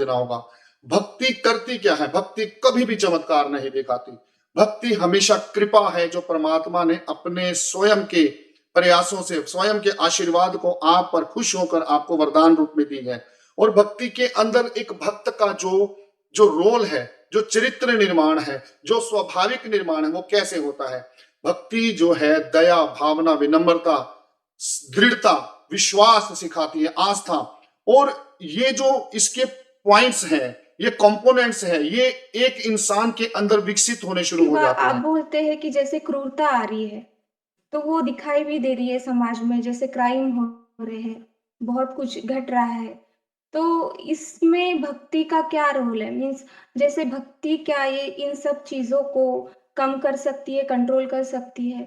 देना होगा। भक्ति करती क्या है? भक्ति कभी भी चमत्कार नहीं दिखाती। भक्ति हमेशा कृपा है जो परमात्मा ने अपने स्वयं के प्रयासों से, स्वयं के आशीर्वाद को आप पर खुश होकर आपको वरदान रूप में दी है। और भक्ति के अंदर एक भक्त का जो जो रोल है, जो चरित्र निर्माण है, जो स्वाभाविक निर्माण है, वो कैसे होता है? भक्ति जो है दया, भावना, विनम्रता, दृढ़ता, विश्वास सिखाती है, आस्था। और ये जो इसके पॉइंट्स हैं, ये कंपोनेंट्स हैं, ये एक इंसान के अंदर विकसित होने शुरू हो जाते आप हैं। बोलते हैं कि जैसे क्रूरता आ रही है, तो वो दिखाई भी दे रही है समाज में, जैसे क्राइम हो रहे हैं, बहुत कुछ घट रहा है। तो इसमें भक्ति का क्या रोल है? मीन्स जैसे भक्ति क्या ये इन सब चीज़ों को कम कर सकती है, कंट्रोल कर सकती है?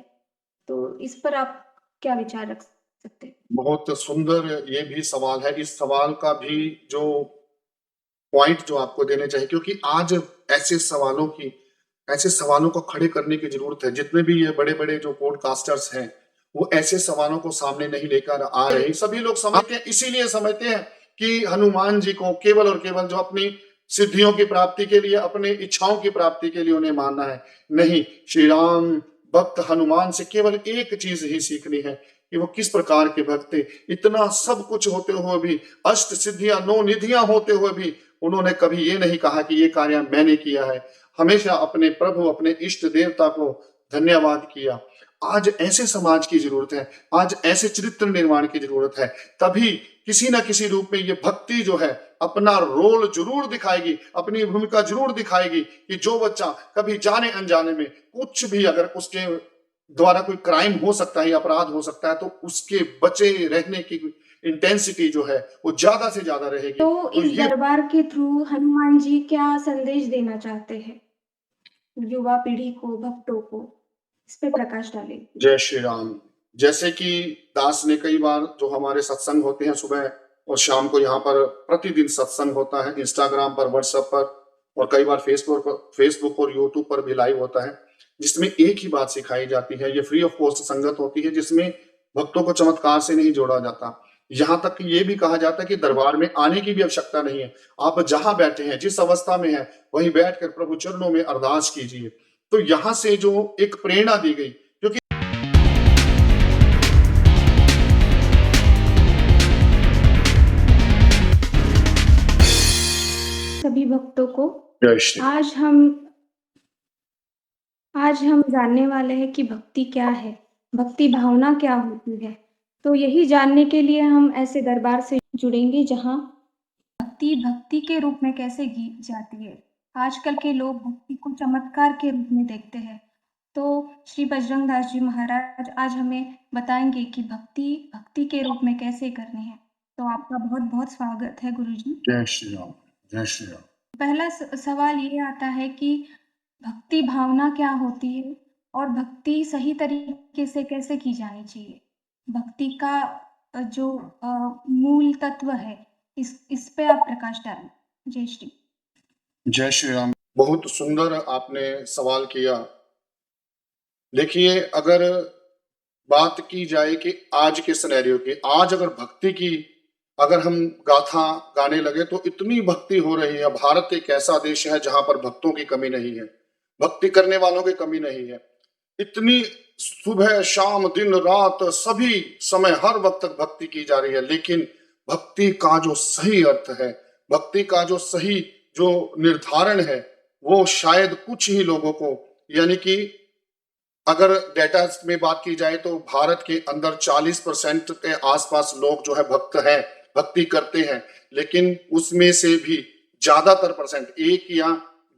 तो इस पर आप क्या विचार रख सकते हैं? बहुत सुंदर ये भी सवाल है। इस सवाल का भी जो पॉइंट जो आपको देने चाहिए, क्योंकि आज ऐसे सवालों को खड़े करने की जरूरत है। जितने भी ये बड़े बड़े जो पॉडकास्टर्स हैं, वो ऐसे सवालों को सामने नहीं लेकर आ रहे। सभी लोग समझते हैं, इसीलिए समझते हैं कि हनुमान जी को केवल और केवल जो अपनी सिद्धियों की प्राप्ति के लिए, अपनी इच्छाओं की प्राप्ति के लिए उन्हें मानना है। नहीं, श्री राम भक्त हनुमान से केवल एक चीज ही सीखनी है कि वो किस प्रकार के भक्त थे। इतना सब कुछ होते हुए भी, अष्ट सिद्धियां, 9 निधियां होते हुए भी उन्होंने कभी ये नहीं कहा कि ये कार्य मैंने किया है। हमेशा अपने प्रभु, अपने इष्ट देवता को धन्यवाद किया। आज ऐसे समाज की जरूरत है, आज ऐसे चरित्र निर्माण की जरूरत है। तभी किसी ना किसी रूप में ये भक्ति जो है अपना रोल जरूर दिखाएगी, अपनी भूमिका जरूर दिखाएगी कि जो बच्चा कभी जाने अनजाने में कुछ भी, अगर उसके द्वारा कोई क्राइम हो सकता है, अपराध हो सकता है, तो उसके बचे रहने की इंटेंसिटी जो है वो ज्यादा से ज्यादा रहेगी। तो तो इस ये दरबार के थ्रू हनुमान जी क्या संदेश देना चाहते हैं युवा पीढ़ी को, भक्तों को? इस पे प्रकाश डालें। जय श्री राम। जैसे कि दास ने कई बार, जो हमारे सत्संग होते हैं सुबह और शाम को, यहाँ पर प्रतिदिन सत्संग होता है, इंस्टाग्राम पर, व्हाट्सएप पर, और कई बार फेसबुक और यूट्यूब पर भी लाइव होता है, जिसमें एक ही बात सिखाई जाती है। ये फ्री ऑफ कॉस्ट संगत होती है, जिसमें भक्तों को चमत्कार से नहीं जोड़ा जाता। यहाँ तक कि ये भी कहा जाता है कि दरबार में आने की भी आवश्यकता नहीं है। आप जहां बैठे हैं, जिस अवस्था में हैं, वहीं बैठकर प्रभु चरणों में अरदास कीजिए। तो यहाँ से जो एक प्रेरणा दी गई, क्योंकि सभी भक्तों को जय श्री आज हम जानने वाले हैं कि भक्ति क्या है, भक्ति भावना क्या होती है। तो यही जानने के लिए हम ऐसे दरबार से जुड़ेंगे जहाँ भक्ति भक्ति के रूप में कैसे की जाती है। आजकल के लोग भक्ति को चमत्कार के रूप में देखते हैं। तो श्री बजरंग दास जी महाराज आज हमें बताएंगे कि भक्ति भक्ति के रूप में कैसे करनी है। तो आपका बहुत बहुत स्वागत है गुरुजी। जय श्री राम। जय श्री राम। पहला सवाल ये आता है कि भक्ति भावना क्या होती है और भक्ति सही तरीके से कैसे की जानी चाहिए? भक्ति का जो मूल तत्व है, इस पे आप प्रकाश डालें। जय श्री राम। बहुत सुंदर आपने सवाल किया। देखिए, अगर बात की जाए कि आज के सिनेरियो की, आज अगर भक्ति की अगर हम गाथा गाने लगे तो इतनी भक्ति हो रही है। भारत एक ऐसा देश है जहां पर भक्तों की कमी नहीं है, भक्ति करने वालों की कमी नहीं है। इतनी सुबह शाम दिन रात सभी समय हर वक्त तक भक्ति की जा रही है। लेकिन भक्ति का जो सही अर्थ है, भक्ति का जो सही जो निर्धारण है, वो शायद कुछ ही लोगों को, यानी कि अगर डेटा में बात की जाए तो भारत के अंदर 40% के आसपास लोग जो है भक्त हैं, भक्ति करते हैं। लेकिन उसमें से भी ज्यादातर परसेंट, 1 या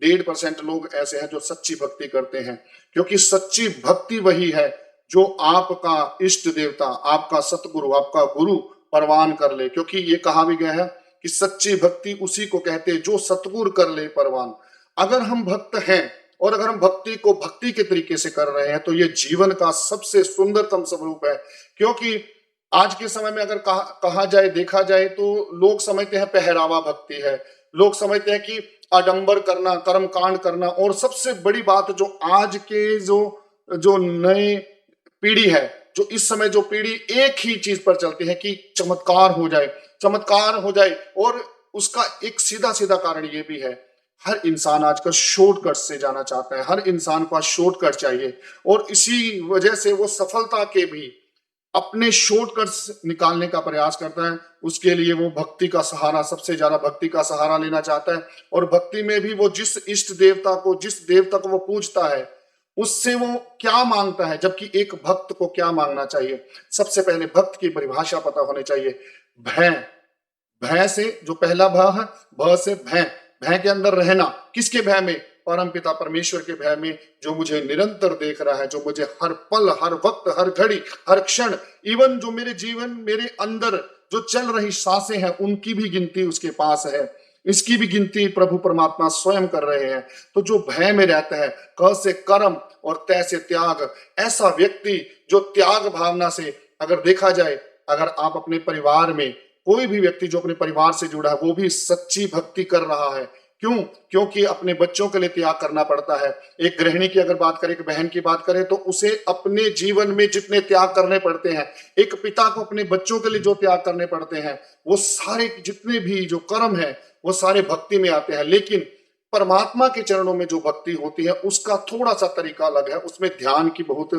1.5% लोग ऐसे हैं जो सच्ची भक्ति करते हैं। क्योंकि सच्ची भक्ति वही है जो आपका इष्ट देवता, आपका सतगुरु, आपका गुरु परवान कर ले। क्योंकि ये कहा भी गया है कि सच्ची भक्ति उसी को कहते हैं जो सतगुरु कर ले परवान। अगर हम भक्त हैं और अगर हम भक्ति को भक्ति के तरीके से कर रहे हैं तो ये जीवन का सबसे सुंदरतम स्वरूप है। क्योंकि आज के समय में अगर कहा जाए, देखा जाए तो लोग समझते हैं पहरावा भक्ति है, लोग समझते हैं कि आडंबर करना, कर्म कांड करना। और सबसे बड़ी बात जो आज के जो नए पीढ़ी है, जो इस समय जो पीढ़ी एक ही चीज पर चलती है कि चमत्कार हो जाए, चमत्कार हो जाए। और उसका एक सीधा सीधा कारण ये भी है, हर इंसान आजकल शॉर्टकट से जाना चाहता है, हर इंसान को आज शॉर्टकट चाहिए, और इसी वजह से वो सफलता के भी अपने शॉर्टकट्स निकालने का प्रयास करता है। उसके लिए वो भक्ति का सहारा, सबसे ज्यादा भक्ति का सहारा लेना चाहता है। और भक्ति में भी वो जिस इष्ट देवता को, जिस देवता को वो पूजता है, उससे वो क्या मांगता है, जबकि एक भक्त को क्या मांगना चाहिए। सबसे पहले भक्त की परिभाषा पता होनी चाहिए। भय, भय से जो पहला भ है, भ से भय, भय के अंदर रहना। किसके भय में? परम पिता परमेश्वर के भय में, जो मुझे निरंतर देख रहा है, जो मुझे हर पल, हर वक्त, हर घड़ी, हर क्षण, इवन जो मेरे जीवन, मेरे अंदर जो चल रही सांसें हैं, उनकी भी गिनती उसके पास है। इसकी भी गिनती प्रभु परमात्मा स्वयं कर रहे हैं। तो जो भय में रहता है, क से कर्म और तय से त्याग, ऐसा व्यक्ति जो त्याग भावना से, अगर देखा जाए, अगर आप अपने परिवार में कोई भी व्यक्ति जो अपने परिवार से जुड़ा है, वो भी सच्ची भक्ति कर रहा है। क्यों? क्योंकि अपने बच्चों के लिए त्याग करना पड़ता है। एक गृहिणी की अगर बात करें, एक बहन की बात करें, तो उसे अपने जीवन में जितने त्याग करने पड़ते हैं, एक पिता को अपने बच्चों के लिए जो त्याग करने पड़ते हैं, वो सारे जितने भी जो कर्म है, वो सारे भक्ति में आते हैं। लेकिन परमात्मा के चरणों में जो भक्ति होती है, उसका थोड़ा सा तरीका अलग है। उसमें ध्यान की बहुत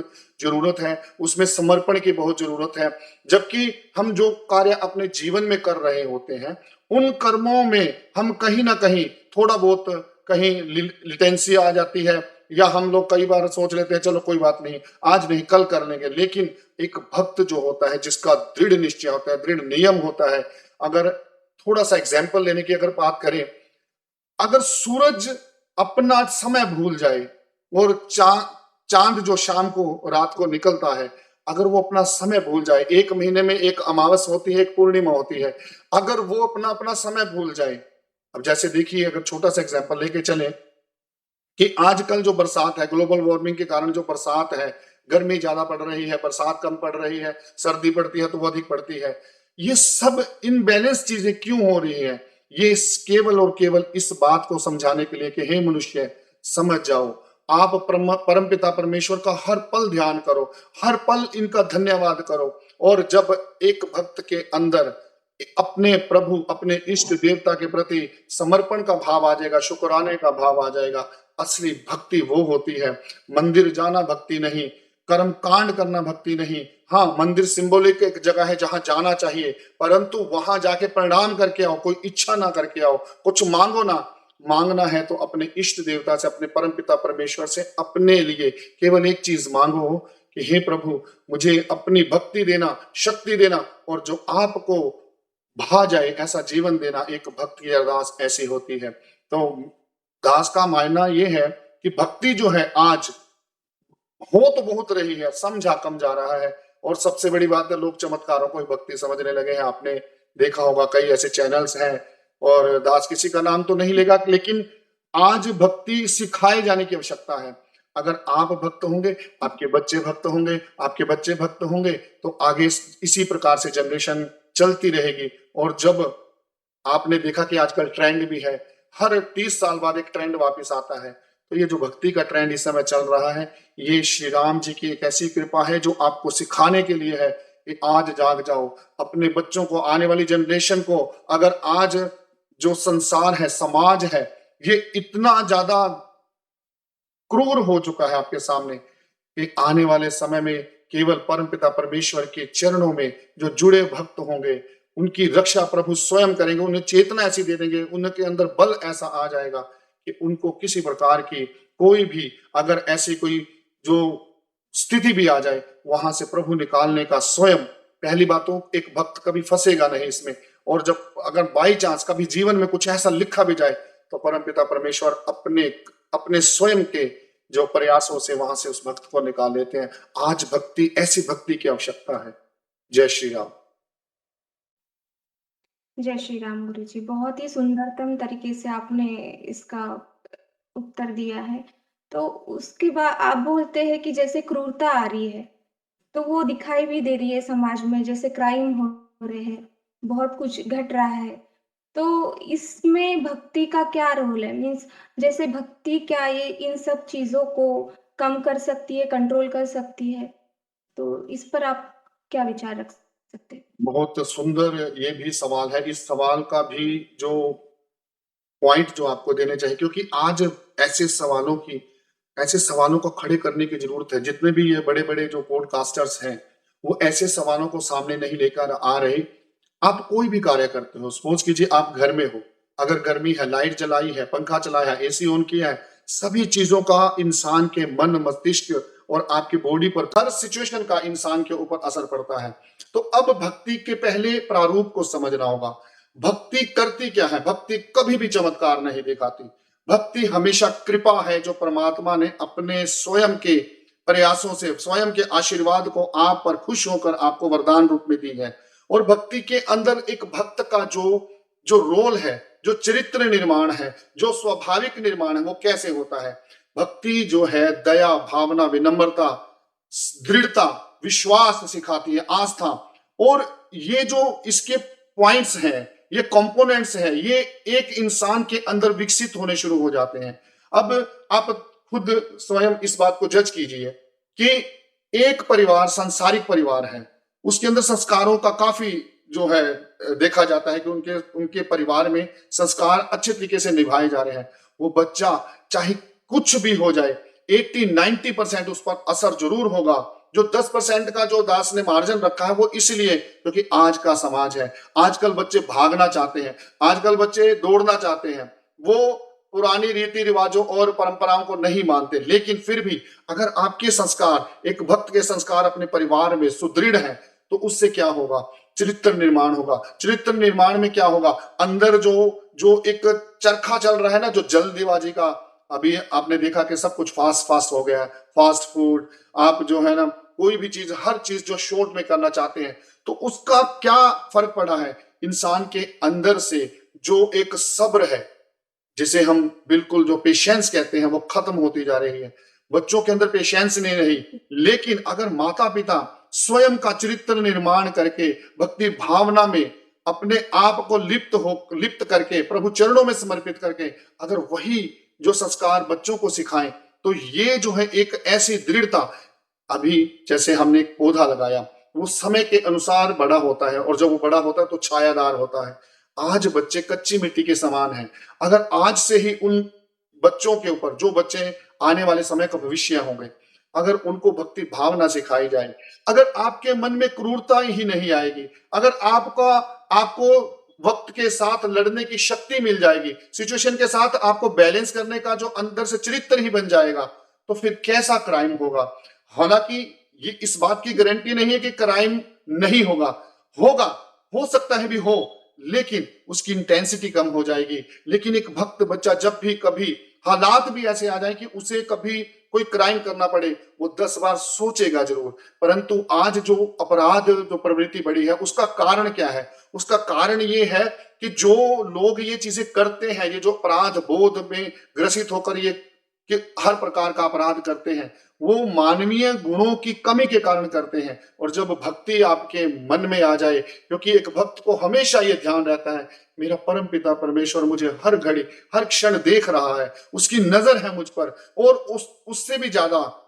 जरूरत है, उसमें समर्पण की बहुत जरूरत है। जबकि हम जो कार्य अपने जीवन में कर रहे होते हैं, उन कर्मों में हम कहीं ना कहीं थोड़ा बहुत, कहीं लिटेंसी आ जाती है, या हम लोग कई बार सोच लेते हैं चलो कोई बात नहीं, आज नहीं कल कर लेंगे। लेकिन एक भक्त जो होता है, जिसका दृढ़ निश्चय होता है, दृढ़ नियम होता है। अगर थोड़ा सा एग्जाम्पल लेने की अगर बात करें, अगर सूरज अपना समय भूल जाए, और चांद जो शाम को, रात को निकलता है, अगर वो अपना समय भूल जाए, एक महीने में एक अमावस होती है, एक पूर्णिमा होती है, अगर वो अपना अपना समय भूल जाए। अब जैसे देखिए, अगर छोटा सा एग्जांपल लेके चले कि आजकल जो बरसात है, ग्लोबल वार्मिंग के कारण जो बरसात है, गर्मी ज्यादा पड़ रही है, बरसात कम पड़ रही है, सर्दी पड़ती है तो वो अधिक पड़ती है। ये सब इनबैलेंस चीजें क्यों हो रही है? ये केवल और केवल इस बात को समझाने के लिए कि हे मनुष्य, समझ जाओ, आप परम पिता परमेश्वर का हर पल ध्यान करो, हर पल इनका धन्यवाद करो। और जब एक भक्त के अंदर अपने प्रभु, अपने इष्ट देवता के प्रति समर्पण का भाव आ जाएगा, शुक्राने का भाव आ जाएगा, असली भक्ति वो होती है। मंदिर जाना भक्ति नहीं, कर्म कांड करना भक्ति नहीं। हाँ, मंदिर सिंबॉलिक एक जगह है जहां जाना चाहिए, परंतु वहां जाके प्रणाम करके आओ, कोई इच्छा ना करके आओ, कुछ मांगो ना। मांगना है तो अपने इष्ट देवता से, अपने परम पिता परमेश्वर से अपने लिए केवल एक चीज मांगो कि हे प्रभु, मुझे अपनी भक्ति देना, शक्ति देना, और जो आपको भा जाए ऐसा जीवन देना। एक भक्त की अरदास ऐसी होती है। तो दास का मायना ये है कि भक्ति जो है आज हो तो बहुत रही है, समझा कम जा रहा है। और सबसे बड़ी बात है, लोग चमत्कारों को ही भक्ति समझने लगे हैं। आपने देखा होगा कई ऐसे चैनल्स हैं, और दास किसी का नाम तो नहीं लेगा, लेकिन आज भक्ति सिखाए जाने की आवश्यकता है। अगर आप भक्त होंगे, आपके बच्चे भक्त होंगे, आपके बच्चे भक्त होंगे, तो आगे इसी प्रकार से जनरेशन चलती रहेगी। और जब आपने देखा कि आजकल ट्रेंड भी है, हर 30 साल बाद एक ट्रेंड वापस आता है, तो ये जो भक्ति का ट्रेंड इस समय चल रहा है, ये श्री राम जी की एक ऐसी कृपा है जो आपको सिखाने के लिए है कि आज जाग जाओ। अपने बच्चों को, आने वाली जनरेशन को, अगर आज जो संसार है, समाज है, ये इतना ज्यादा क्रूर हो चुका है आपके सामने, कि आने वाले समय में केवल परमपिता परमेश्वर के चरणों में जो जुड़े भक्त होंगे, उनकी रक्षा प्रभु स्वयं करेंगे। उन्हें चेतना ऐसी दे देंगे, उनके अंदर बल ऐसा आ जाएगा कि उनको किसी प्रकार की कोई भी, अगर ऐसी कोई जो स्थिति भी आ जाए, वहां से प्रभु निकालने का स्वयं। पहली बात तो एक भक्त कभी फंसेगा नहीं इसमें। और जब अगर बाई चांस कभी जीवन में कुछ ऐसा लिखा भी जाए, तो परमपिता परमेश्वर अपने अपने स्वयं के जो प्रयासों से वहां से उस भक्त को निकाल लेते हैं। आज भक्ति, ऐसी भक्ति की आवश्यकता है। जय श्री राम। जय श्री राम गुरु जी। बहुत ही सुंदरतम तरीके से आपने इसका उत्तर दिया है। तो उसके बाद आप बोलते हैं कि जैसे क्रूरता आ रही है, तो वो दिखाई भी दे रही है समाज में, जैसे क्राइम हो रहे हैं, बहुत कुछ घट रहा है। तो इसमें भक्ति का क्या रोल है? मीन्स जैसे भक्ति क्या ये इन सब चीज़ों को कम कर सकती है, कंट्रोल कर सकती है? तो इस पर आप क्या विचार रख सकते सकते? बहुत सुंदर ये भी सवाल है। इस सवाल का भी जो पॉइंट जो आपको देने चाहिए, क्योंकि आज ऐसे सवालों की ऐसे सवालों को खड़े करने की जरूरत है। जितने भी ये बड़े बड़े जो पॉडकास्टर्स हैं, वो ऐसे सवालों को सामने नहीं लेकर आ रहे। आप कोई भी कार्य करते हो, सपोज कीजिए आप घर में हो, अगर गर्मी है, लाइट जलाई है, पंखा चलाया है, एसी ऑन किया है, सभी चीजों का इंसान के मन, मस्तिष्क और आपकी बॉडी पर, हर सिचुएशन का इंसान के ऊपर असर पड़ता है। तो अब भक्ति के पहले प्रारूप को समझना होगा। भक्ति करती क्या है? भक्ति कभी भी चमत्कार नहीं दिखाती। भक्ति हमेशा कृपा है, जो परमात्मा ने अपने स्वयं के प्रयासों से, स्वयं के आशीर्वाद को आप पर खुश होकर आपको वरदान रूप में दी है। और भक्ति के अंदर एक भक्त का जो जो रोल है, जो चरित्र निर्माण है, जो स्वाभाविक निर्माण है, वो कैसे होता है? भक्ति जो है दया, भावना, विनम्रता, दृढ़ता, विश्वास सिखाती है, आस्था। और ये जो इसके पॉइंट्स हैं, ये कंपोनेंट्स हैं, ये एक इंसान के अंदर विकसित होने शुरू हो जाते हैं। अब आप खुद स्वयं इस बात को जज कीजिए कि एक परिवार सांसारिक परिवार है, उसके अंदर संस्कारों का काफी जो है देखा जाता है कि उनके उनके परिवार में संस्कार अच्छे तरीके से निभाए जा रहे हैं। वो बच्चा चाहे कुछ भी हो जाए, 80-90% उस पर असर जरूर होगा। जो 10% का जो दास ने मार्जिन रखा है, वो इसलिए क्योंकि आज का समाज है। आजकल बच्चे भागना चाहते हैं, आजकल बच्चे दौड़ना चाहते हैं, वो पुरानी रीति रिवाजों और परंपराओं को नहीं मानते। लेकिन फिर भी अगर आपके संस्कार, एक भक्त के संस्कार अपने परिवार में सुदृढ़ हैं, तो उससे क्या होगा? चरित्र निर्माण होगा। चरित्र निर्माण में क्या होगा? अंदर जो जो एक चरखा चल रहा है ना, जो जल्दबाजी का, अभी आपने देखा कि सब कुछ फास्ट फास्ट हो गया है, फास्ट फूड, आप जो है ना कोई भी चीज, हर चीज जो शॉर्ट में करना चाहते हैं, तो उसका क्या फर्क पड़ा है? इंसान के अंदर से जो एक सब्र है, जिसे हम बिल्कुल जो पेशेंस कहते हैं, वो खत्म होती जा रही है। बच्चों के अंदर पेशेंस नहीं रही। लेकिन अगर माता पिता स्वयं का चरित्र निर्माण करके, भक्ति भावना में अपने आप को लिप्त करके, प्रभु चरणों में समर्पित करके अगर वही जो संस्कार बच्चों को सिखाएं, तो ये जो है एक ऐसी दृढ़ता, अभी जैसे हमने एक पौधा लगाया, वो समय के अनुसार बड़ा होता है, और जब वो बड़ा होता है तो छायादार होता है। आज बच्चे कच्ची मिट्टी के समान हैं। अगर आज से ही उन बच्चों के ऊपर, जो बच्चे आने वाले समय का भविष्य होंगे, अगर उनको भक्ति भावना सिखाई जाए, अगर आपके मन में क्रूरता ही नहीं आएगी, अगर आपको वक्त के साथ लड़ने की शक्ति मिल जाएगी, सिचुएशन के साथ आपको बैलेंस करने का जो अंदर से चरित्र ही बन जाएगा, तो फिर कैसा क्राइम होगा? हालांकि ये इस बात की गारंटी नहीं है कि क्राइम नहीं होगा, होगा, हो सकता है भी हो, लेकिन उसकी इंटेंसिटी कम हो जाएगी। लेकिन एक भक्त बच्चा जब भी कभी हालात भी ऐसे आ जाए कि उसे कभी कोई क्राइम करना पड़े, वो 10 बार सोचेगा जरूर। परंतु आज जो अपराध, जो प्रवृत्ति बढ़ी है, उसका कारण क्या है? उसका कारण ये है कि जो लोग ये चीजें करते हैं, ये जो अपराध बोध में ग्रसित होकर ये कि हर प्रकार का अपराध करते हैं, वो मानवीय गुणों की कमी के कारण करते हैं। और जब भक्ति आपके मन में आ जाए, क्योंकि एक भक्त को हमेशा ये ध्यान रहता है, मेरा परम पिता परमेश्वर मुझे हर घड़ी, हर क्षण देख रहा है, उसकी नजर है मुझ पर। और उससे भी ज्यादा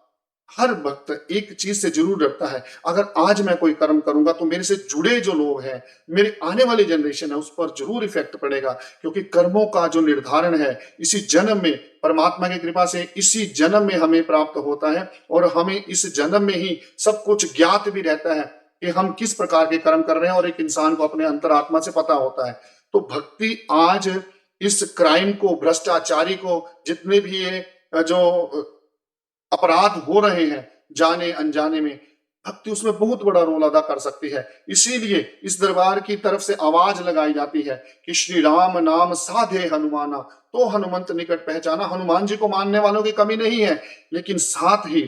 हर भक्त एक चीज से जरूर डरता है, अगर आज मैं कोई कर्म करूंगा तो मेरे से जुड़े जो लोग हैं, मेरी आने वाली जनरेशन है, उस पर जरूर इफेक्ट पड़ेगा। क्योंकि कर्मों का जो निर्धारण है इसी जन्म में, परमात्मा की कृपा से इसी जन्म में हमें प्राप्त होता है, और हमें इस जन्म में ही सब कुछ ज्ञात भी रहता है कि हम किस प्रकार के कर्म कर रहे हैं, और एक इंसान को अपने अंतरात्मा से पता होता है। तो भक्ति आज इस क्राइम को, भ्रष्टाचारी को, जितने भी ये जो अपराध हो रहे हैं जाने अनजाने में, भक्ति उसमें बहुत बड़ा रोल अदा कर सकती है। इसीलिए इस दरबार की तरफ से आवाज लगाई जाती है कि श्री राम नाम साधे हनुमाना, तो हनुमंत निकट पहचाना। हनुमान जी को मानने वालों की कमी नहीं है, लेकिन साथ ही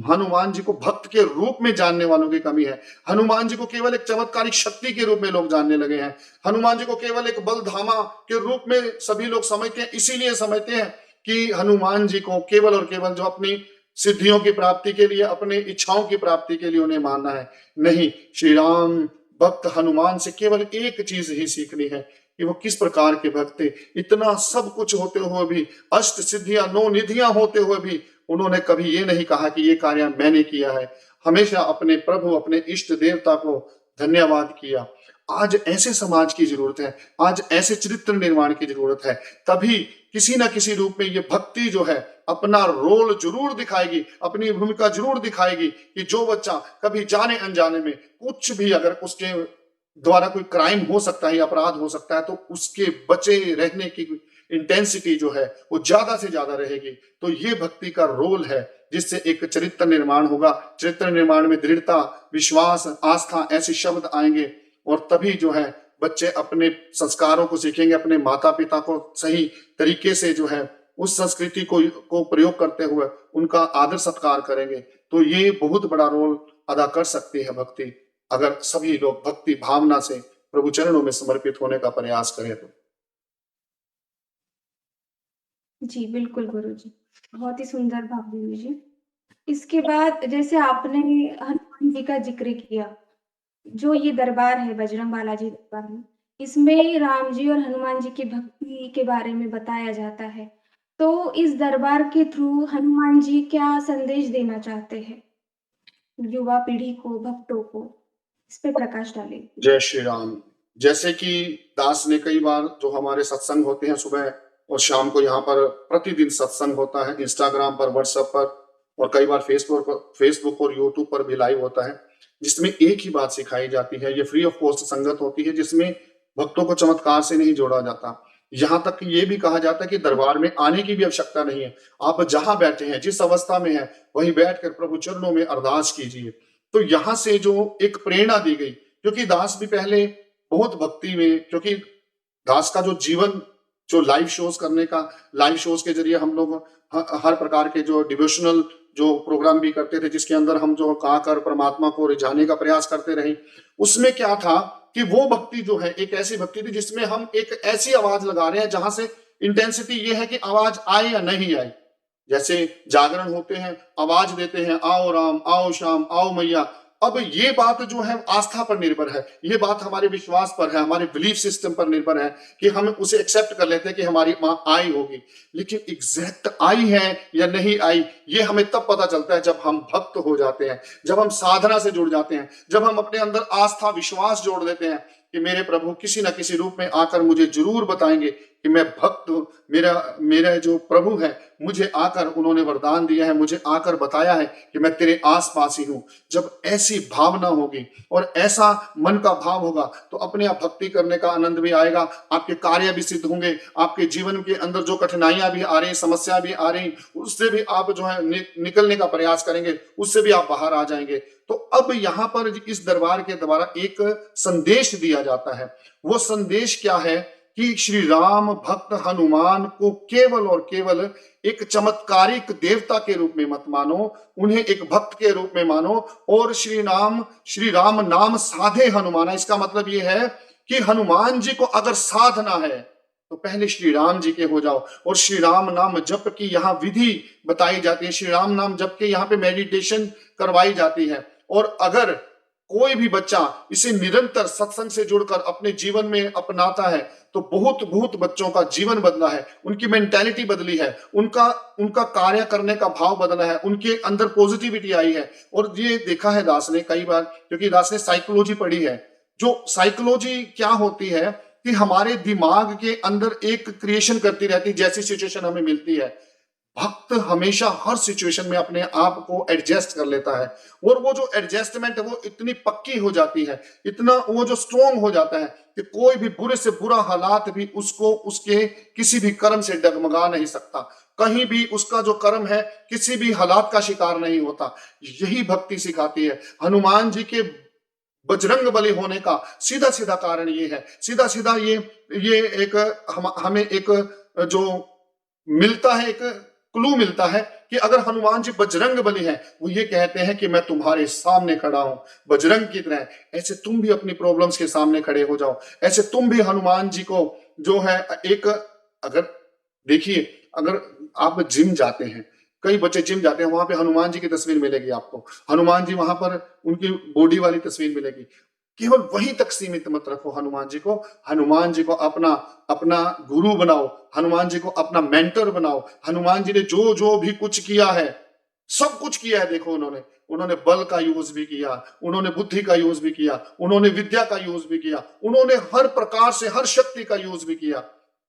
हनुमान जी को भक्त के रूप में जानने वालों की कमी है। हनुमान जी को केवल एक चमत्कारिक शक्ति के रूप में लोग जानने लगे हैं। हनुमान जी को केवल एक बलधामा के रूप में सभी लोग समझते हैं। इसीलिए समझते हैं कि हनुमान जी को केवल और केवल जो अपनी सिद्धियों की प्राप्ति के लिए, अपने इच्छाओं की प्राप्ति के लिए उन्हें मानना है। नहीं, श्री राम भक्त हनुमान से केवल एक चीज ही सीखनी है कि वो किस प्रकार के भक्त थे। इतना सब कुछ होते हुए भी, अष्ट सिद्धियां, 9 निधियां होते हुए भी, उन्होंने कभी ये नहीं कहा कि ये कार्य मैंने किया है। हमेशा अपने प्रभु, अपने इष्ट देवता को धन्यवाद किया। आज ऐसे समाज की जरूरत है, आज ऐसे चरित्र निर्माण की जरूरत है। तभी किसी ना किसी रूप में ये भक्ति जो है अपना रोल जरूर दिखाएगी, अपनी भूमिका जरूर दिखाएगी कि जो बच्चा कभी जाने अनजाने में कुछ भी अगर उसके द्वारा कोई क्राइम हो सकता है या अपराध हो सकता है, तो उसके बचे रहने की इंटेंसिटी जो है वो ज्यादा से ज्यादा रहेगी। तो ये भक्ति का रोल है जिससे एक चरित्र निर्माण होगा। चरित्र निर्माण में दृढ़ता, विश्वास, आस्था ऐसे शब्द आएंगे और तभी जो है बच्चे अपने संस्कारों को सीखेंगे, अपने माता पिता को सही तरीके से जो है उस संस्कृति को प्रयोग करते हुए उनका आदर सत्कार करेंगे। तो ये बहुत बड़ा रोल अदा कर सकती है भक्ति, अगर सभी लोग भक्ति भावना से प्रभु चरणों में समर्पित होने का प्रयास करें तो। जी, बिल्कुल गुरुजी। बहुत ही सुंदर भाव गुरुजी। इसके बाद जैसे आपने हनुमान जी का ज़िक्र किया, जो ये दरबार है बजरंग बालाजी दरबार में, इसमें राम जी और हनुमान जी की भक्ति के बारे में बताया जाता है। तो इस दरबार के थ्रू हनुमान जी क्या संदेश देना चाहते हैं युवा पीढ़ी को, भक्तों को? इस पे प्रकाश डालें। जय श्री राम। जैसे कि दास ने कई बार जो हमारे सत्संग होते हैं सुबह और शाम को, यहाँ पर प्रतिदिन सत्संग होता है, इंस्टाग्राम पर, व्हाट्सएप पर और कई बार फेसबुक और यूट्यूब पर भी लाइव होता है, जिसमें एक ही बात सिखाई जाती है। ये फ्री ऑफ कॉस्ट संगत होती है जिसमें भक्तों को चमत्कार से नहीं जोड़ा जाता। यहाँ तक ये भी कहा जाता है कि दरबार में आने की भी आवश्यकता नहीं है। आप जहां बैठे हैं, जिस अवस्था में है, वहीं बैठकर प्रभु चरणों में अरदास कीजिए। तो यहाँ से जो एक प्रेरणा दी गई, क्योंकि दास भी पहले बहुत भक्ति में, क्योंकि दास का जो जीवन, जो लाइव शोज करने का, लाइव शोज के जरिए हम लोग हर प्रकार के जो डिवोशनल जो प्रोग्राम भी करते थे, जिसके अंदर हम जो गाकर परमात्मा को रिझाने का प्रयास करते रहे, उसमें क्या था कि वो भक्ति जो है एक ऐसी भक्ति थी जिसमें हम एक ऐसी आवाज लगा रहे हैं जहां से इंटेंसिटी ये है कि आवाज आए या नहीं आए। जैसे जागरण होते हैं, आवाज देते हैं, आओ राम, आओ श्याम, आओ मैया। अब ये बात जो है आस्था पर निर्भर है, ये बात हमारे विश्वास पर है, हमारे बिलीफ सिस्टम पर निर्भर है कि हम उसे एक्सेप्ट कर लेते हैं कि हमारी माँ आई होगी। लेकिन एग्जैक्ट आई है या नहीं आई, ये हमें तब पता चलता है जब हम भक्त हो जाते हैं, जब हम साधना से जुड़ जाते हैं, जब हम अपने अंदर आस्था विश्वास जोड़ देते हैं कि मेरे प्रभु किसी ना किसी रूप में आकर मुझे जरूर बताएंगे कि मैं भक्त हूं। मेरा जो प्रभु है, मुझे आकर उन्होंने वरदान दिया है, मुझे आकर बताया है कि मैं तेरे आसपास ही हूं। जब ऐसी भावना होगी और ऐसा मन का भाव होगा तो अपने आप भक्ति करने का आनंद भी आएगा, आपके कार्य भी सिद्ध होंगे, आपके जीवन के अंदर जो कठिनाइयां भी आ रही, समस्या भी आ रही, उससे भी आप जो है निकलने का प्रयास करेंगे, उससे भी आप बाहर आ जाएंगे। तो अब यहाँ पर इस दरबार के द्वारा एक संदेश दिया जाता है। वो संदेश क्या है कि श्री राम भक्त हनुमान को केवल और केवल एक चमत्कारिक देवता के रूप में मत मानो, उन्हें एक भक्त के रूप में मानो। और श्री राम नाम साधे हनुमाना, इसका मतलब ये है कि हनुमान जी को अगर साधना है तो पहले श्री राम जी के हो जाओ। और श्री राम नाम जप की यहाँ विधि बताई जाती है, श्री राम नाम जप के यहाँ पे मेडिटेशन करवाई जाती है। और अगर कोई भी बच्चा इसे निरंतर सत्संग से जुड़कर अपने जीवन में अपनाता है तो बहुत बहुत बच्चों का जीवन बदला है, उनकी मेंटालिटी बदली है, उनका कार्य करने का भाव बदला है, उनके अंदर पॉजिटिविटी आई है। और ये देखा है दास ने कई बार, क्योंकि दास ने साइकोलॉजी पढ़ी है। जो साइकोलॉजी क्या होती है कि हमारे दिमाग के अंदर एक क्रिएशन करती रहती है, जैसी सिचुएशन हमें मिलती है। भक्त हमेशा हर सिचुएशन में अपने आप को एडजस्ट कर लेता है, और वो जो एडजस्टमेंट है वो इतनी पक्की हो जाती है, इतना वो जो स्ट्रोंग हो जाता है कि कोई भी बुरे से बुरा हालात भी उसको उसके किसी भी कर्म से डगमगा नहीं सकता, कहीं भी उसका जो कर्म है किसी भी हालात का शिकार नहीं होता। यही भक्ति सिखाती है। हनुमान जी के बजरंग बली होने का सीधा सीधा कारण ये है, सीधा सीधा ये एक हमें एक जो मिलता है, एक क्लू मिलता है कि अगर हनुमान जी बजरंग बली हैं, वो ये कहते हैं कि मैं तुम्हारे सामने खड़ा हूं बजरंग की तरह। ऐसे तुम भी अपनी प्रॉब्लम्स के सामने खड़े हो जाओ, ऐसे तुम भी हनुमान जी को जो है एक, अगर देखिए, अगर आप जिम जाते हैं, कई बच्चे जिम जाते हैं, वहां पे हनुमान जी की तस्वीर मिलेगी आपको, हनुमान जी वहां पर उनकी बॉडी वाली तस्वीर मिलेगी। केवल वहीं तक सीमित मत रखो हनुमान जी को, हनुमान जी को अपना गुरु बनाओ, हनुमान जी को अपना मेंटर बनाओ। हनुमान जी ने जो जो भी कुछ किया है, सब कुछ किया है, देखो उन्होंने उन्होंने बल का यूज भी किया, उन्होंने बुद्धि का यूज भी किया, उन्होंने विद्या का यूज भी किया, उन्होंने हर प्रकार से हर शक्ति का यूज भी किया,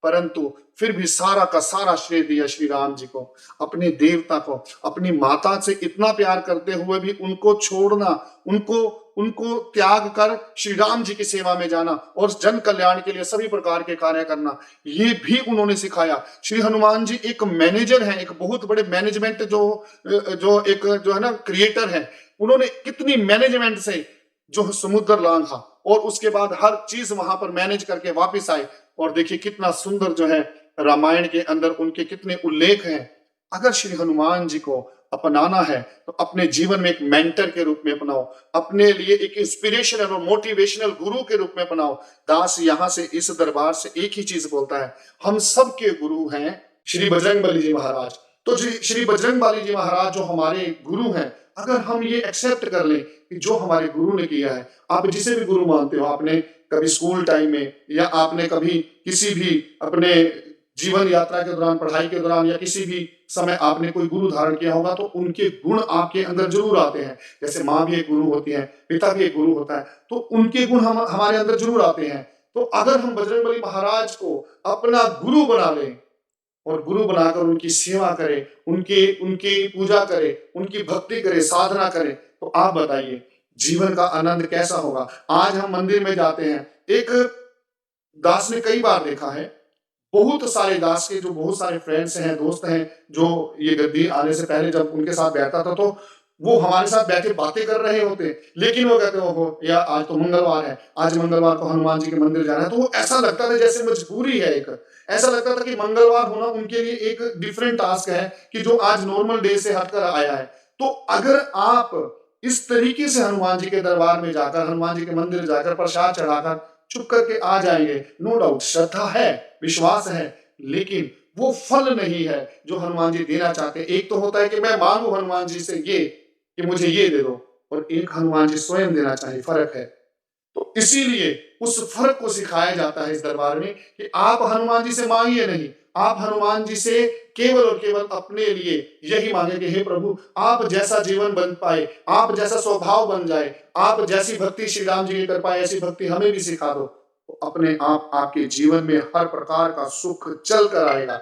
परंतु फिर भी सारा का सारा श्रेय दिया श्री राम जी को, अपने देवता को। अपनी माता से इतना प्यार करते हुए भी उनको छोड़ना, उनको उनको त्याग कर श्री राम जी की सेवा में जाना और जन कल्याण के लिए सभी प्रकार के कार्य करना, ये भी उन्होंने सिखाया। श्री हनुमान जी एक मैनेजर हैं, एक बहुत बड़े मैनेजमेंट जो है ना क्रिएटर है। उन्होंने कितनी मैनेजमेंट से जो समुद्र लांघा और उसके बाद हर चीज वहां पर मैनेज करके वापस आए। और देखिए कितना सुंदर जो है रामायण के अंदर उनके कितने उल्लेख हैं। अगर श्री हनुमान जी को अपनाना है तो अपने जीवन में एक मेंटर के रूप में अपनाओ, अपने लिए एक इंस्पिरेशनल और मोटिवेशनल गुरु के रूप में अपनाओ। दास यहां से इस दरबार से एक ही चीज बोलता है, हम सबके गुरु हैं श्री बजरंगबली जी महाराज। तो श्री बजरंगबली जी महाराज जो हमारे गुरु हैं, अगर हम ये एक्सेप्ट कर लें कि जो हमारे गुरु ने किया है, आप जिसे भी गुरु मानते हो, आपने कभी स्कूल टाइम में या आपने कभी किसी भी अपने जीवन यात्रा के दौरान, पढ़ाई के दौरान या किसी भी समय आपने कोई गुरु धारण किया होगा, तो उनके गुण आपके अंदर जरूर आते हैं। जैसे माँ भी एक गुरु होती है, पिता भी एक गुरु होता है, तो उनके गुण हमारे अंदर जरूर आते हैं। तो अगर हम बजरंगबली महाराज को अपना गुरु बना लें और गुरु बनाकर उनकी सेवा करें, उनकी पूजा करें, उनकी भक्ति करें, साधना करें, तो आप बताइए जीवन का आनंद कैसा होगा। आज हम मंदिर में जाते हैं, एक दास ने कई बार देखा है, बहुत सारे दास के जो बहुत सारे फ्रेंड्स हैं, दोस्त हैं, जो ये गद्दी आने से पहले जब उनके साथ बैठता था तो वो हमारे साथ बैठे बातें कर रहे होते, लेकिन वो कहते हो या आज तो मंगलवार है, आज मंगलवार को हनुमान जी के मंदिर जाना है। तो वो ऐसा लगता था जैसे मजबूरी है, एक ऐसा लगता था कि मंगलवार होना उनके लिए एक डिफरेंट टास्क है कि जो आज नॉर्मल डे से हटकर आया है। तो अगर आप इस तरीके से हनुमान जी के दरबार में जाकर, हनुमान जी के मंदिर जाकर प्रसाद चढ़ाकर चुप करके आ जाएंगे, नो डाउट श्रद्धा है, विश्वास है, लेकिन वो फल नहीं है जो हनुमान जी देना चाहते हैं। एक तो होता है कि मैं मांगू हनुमान जी से ये कि मुझे ये दे दो, और एक हनुमान जी स्वयं देना चाहिए, फर्क है। तो इसीलिए उस फर्क को सिखाया जाता है इस दरबार में कि आप हनुमान जी से मांगिए नहीं, आप हनुमान जी से केवल और केवल अपने लिए यही मांगे कि हे प्रभु, आप जैसा जीवन बन पाए, आप जैसा स्वभाव बन जाए, आप जैसी भक्ति श्री राम जी की कर पाए, ऐसी भक्ति हमें भी सिखा दो। तो अपने आप आपके जीवन में हर प्रकार का सुख चल कर आएगा।